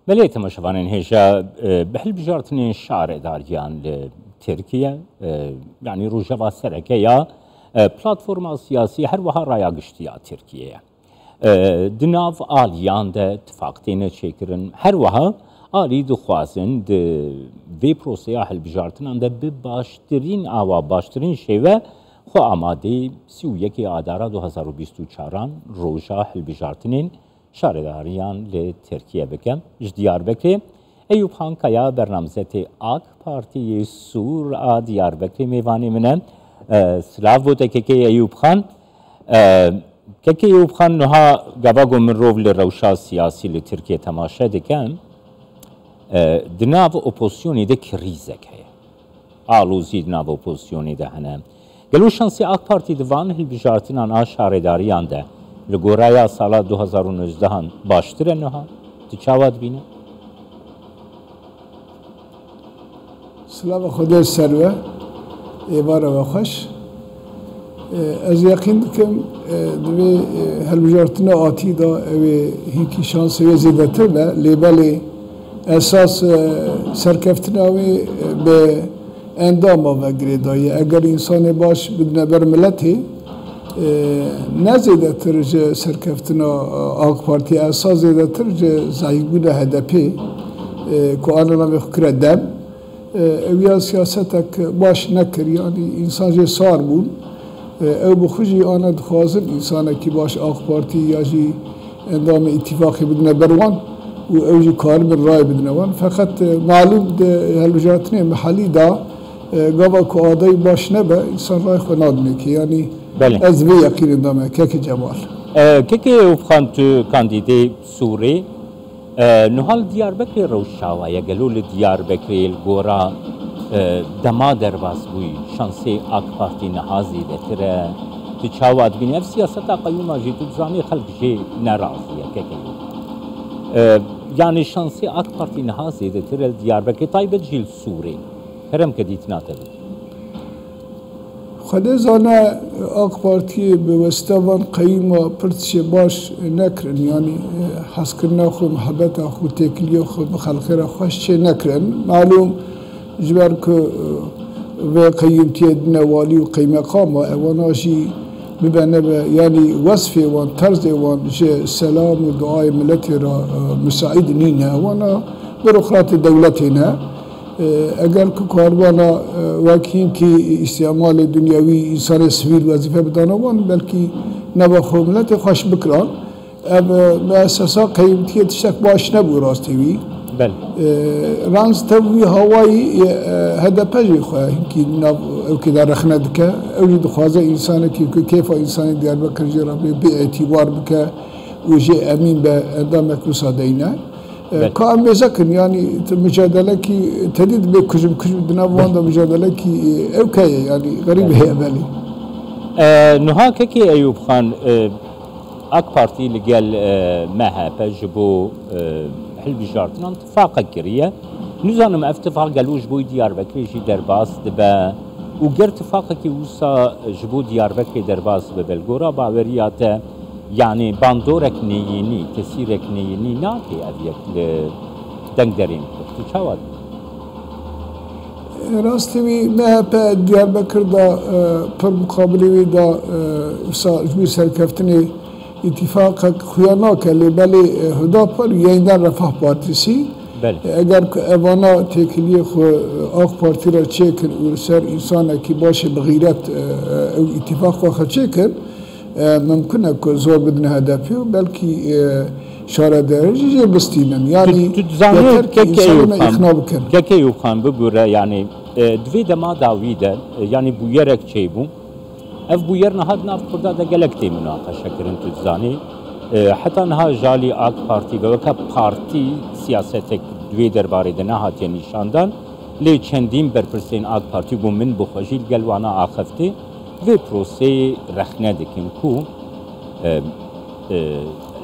بله تماشاوانین هجا بهل بجارتنین شعر داریان لترکیه يعني روجوا سرکه یا پلاتفورم سیاسی هر وها رایا گشتیا ترکیه دناف آلیان ده اتفاقتین چکرن هر وها آلی دخوازن ده وی پروسیا هل بجارتنان ده بباشترین آوا باشترین شیوه خو آماده 31 آدارا 2024 روجا هل بجارتنین شارداریان لی ترکیه بکن دیاربکر ایوب خان کیا برنامزت آک پارتی سور دیاربکر میوانی منه سلاف بوده که ایوب خان که ایوب خان نها گواگو من رو لروشا سیاسی لی ترکیه تماشا دکن دناو اپوزیونی ده کریزه که آلوزی دناو اپوزیونی ده هنه گلو شانسی آک پارتی دوان هل بجارتنان شارداریان ده لگورایا سال 2019 باشتره نها تچاواد بینه سلام خدا سروه ایباره و خوش از یقین دکم دوی هلبجارتنا آتی دا هیکی شانس وی زیده تر نه لیبالی اساس سرکفتنا وی به اندام آوگری دایی اگر انسان باش بدونه بر ملتی نزیده تر سرکفتنا آق پارتی اساس زیده تر زایگون هدپی که آن را بخکره دم اویا سیاستک باش نکر یعنی انسان جه سار بون او بخوشی آن دخوازن انسان که باش آق پارتی یا جی اندام اتفاقی بدونه بروان و او جی کار بر رای بدونه وان فقط معلوم ده هلوجاتنی محلی دا گاوا که آدای باش نبه انسان رای خود نادنه که یعنی از وی یقین دامه که جمال که ایوب خان تو کاندیده سوری نهال دیاربکر روشاوه گلول دیاربکر الگورا دما درباز بوی شانسی آک پارتی نهازی دتره تچاواد بین اف سیاستا قیوم آجی تو زانی خلق جی نرازیه که یعنی شانسی آک پارتی نهازی دتره دیاربکر تایبت جیل سوری هرم کدیت ناتبه خدا زانه آق پارتی به وستوان قیم و پرتش باش نکرن یعنی حس کرنا خو محبت خو تکلیه خو بخلقی را خوش چه نکرن معلوم جبر که و قیمتی دنوالی و قیم قام و اواناشی ببینه یعنی وصفی وان طرز وان سلام و دعای ملتی را مساعد نینه وانا بروقرات دولتی نه اگر که کاروانا وکیم که استعمال دنیاوی انسان سویل وظیفه بدانوان بلکه نوا خملت خوش بکران به اساسا قیمتی تشک باش نبو راستیوی بله رانز توی هوایی هدپجی خواه که نو او که در رخنه دکه اوجد خوازه انسان که کیف انسان دیار بکر جرا به اعتبار بکه و جه امین به ادامه کسادینه کام بزکن یعنی مجادله کی تدید به کجم دنوان دا مجادله کی اوکی یعنی غریب هی بلی نها که ایوب خان اک پارتی لگل مهپه جبو حل بجارتنان اتفاق کریه نزانم اتفاق گلوش بوی دیاربکری جی درباس دبه و گر اتفاق کی وسا جبو دیاربکری درباس به بلگورا باوریات يعني باندورك نيني تسيرك نيني ناكي أبيك لدنگ درين تشاواد راستي ما با دياربكر دا پر مقابلي دا جوي سركفتني اتفاقك خياناك اللي بالي هدا پر يندن رفاه پارتيسي اگر اوانا تکلیه خو آق پارتی را چکن و سر انسان که باشه بغیرت او اتفاق خو چکن ممکنه که زور بدن هدفی و بلکه شارداری بستینن یعنی یتر که ایوب خان بگوره یعنی دوی دما داویده یعنی بویرک چی بو اف بویر نهاد ناف کرده ده گلکتی مناقشه کرن تو زانی حتی نها جالی آک پارتی به وکا پارتی سیاستک دوی درباره ده نهاد یا نشاندن لی چندین برپرسین آک پارتی بو من بخوشیل گلوانا آخفته و پروسه رخنه دکن کو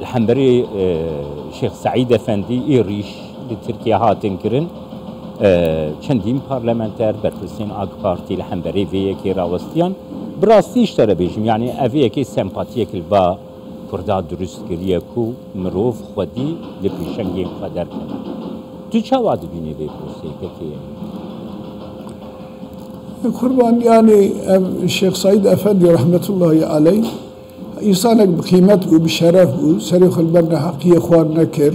الحنبري شيخ سعيد افندي ايريش لتركيا هاتن كرن چندین پارلمانتر برپرسین آگ پارتی الحنبري في كي راوستيان براستي اشترى بيجم يعني افي كي سمباتيك البا کرده درست کریه کو مروف خودی لپیشنگی خودر کنه تو چه واد بینی به پرسی که قربان يعني الشيخ سعيد أفندي رحمة الله عليه إنسان بقيمة وبشرف وسريخ البرنا حقي إخوان نكر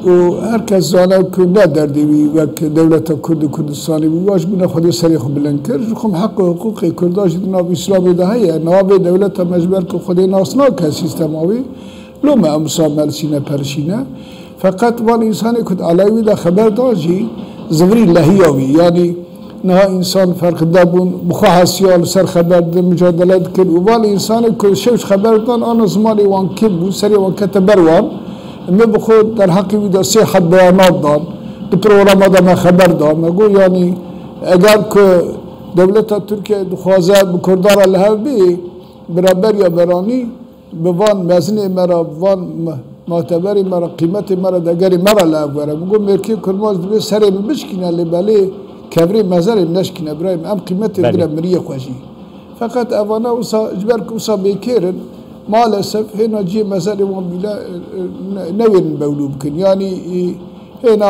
وهركز زانا كنا دردوي وك دولة كرد كردستاني واجبنا خدي سريخ بلنكر جخم حق حقوقي كرداش ناب إسلامي ده هي ناب دولة مجبر كخدي ناسنا كسيستماوي لو ما أمصاب مالسينا برشينا فقط وان إنسان كد علوي ده خبر داجي زغري اللهيوي يعني نها إنسان فرق دابون بخواه سيال سر خبر ده مجادلات كر وبال إنسان كل شوش خبر دان أنا زماني وان كب وسري وان كتبر وان ما بخود در حقی ویدا سه حد بیانات دان دو پروگرام دا ما خبر دان مگو یعنی اگر که دولت ترکیه دخوازه بکردار لحظ بی برابر یا برانی بوان مزنی مرا وان معتبری مرا قیمت مرا دگری مرا لحظ بره مگو مرکی کرماز دوی سره بشکنه لبالی کبری مزاری نشکنه برایم ام قیمت بره مریه خوشی فقط اوانا وصا اجبر که وصا بیکرن مالسف هنا جي مسألة وبلا نوين بولوب كن يعني هنا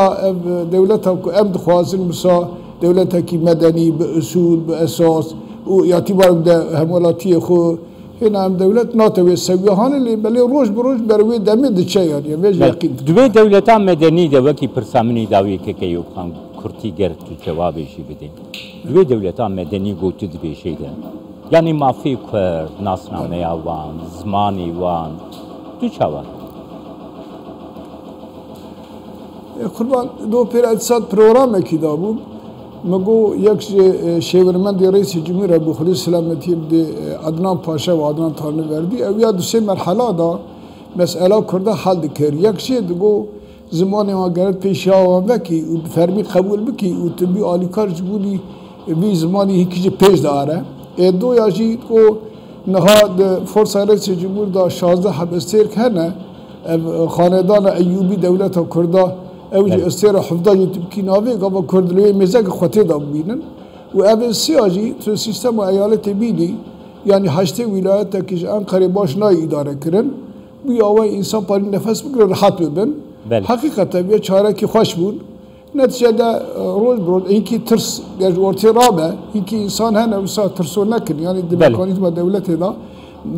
دولتها أمد خوازن مسا دولتها كي مدني بأصول بأساس واعتبار ده همولاتي خو هنا أم دولت ناتوي السوية هان اللي بلي روج بروج بروي دمد شيء يعني مش يقين دوی دولتها مدني ده وكي برسامني داوي كيو خان كرتي گر تو جواب شي بده دوی دولتها مدني گوتو دبي شي ده يعني ما في كرد ناسنامه وان زماني وان تو چاوان قربان دو پیر اقتصاد پروگرام کی دابو مگو یک شیورمند رئیس جمهور ابو خلید سلامتی ده عدنان پاشا و عدنان تارنی وردی او یا دو سه مرحله دا مسئله کرده حل دکر یک شی دگو زمانی ما گرد پیشی آوان بکی و فرمی قبول بکی و تبی آلیکار جبولی بی زمانی هیچی پیش داره دو یاجی کو نهاد فرصه رئیس جمهور دا 16 حب استیر کنه خاندان ایوبی دولت کرده اوج استیر حفظه تبکی ناوی قبل کردلوی مزاج خطی دا بینن و اول سیاجی تو سیستم ایالت بینی یعنی 8 ولایت کیش انقره باش نای اداره کردن بیاوی انسان پاری نفس بگیره راحت ببین حقیقتا بیا چاره کی خوش بود نتیجه روز برود اینکه ترس در ورتی رابه اینکه انسان هنه وسا ترسو نکن یعنی دمکانیزم دولت دا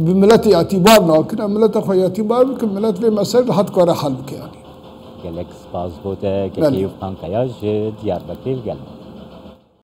بملت اعتبار نکن ملت خو اعتبار بکن ملت به مسائل حد کار حل بکن گلک سپاس بوده که کیف خان کیاج دیار بکیل گل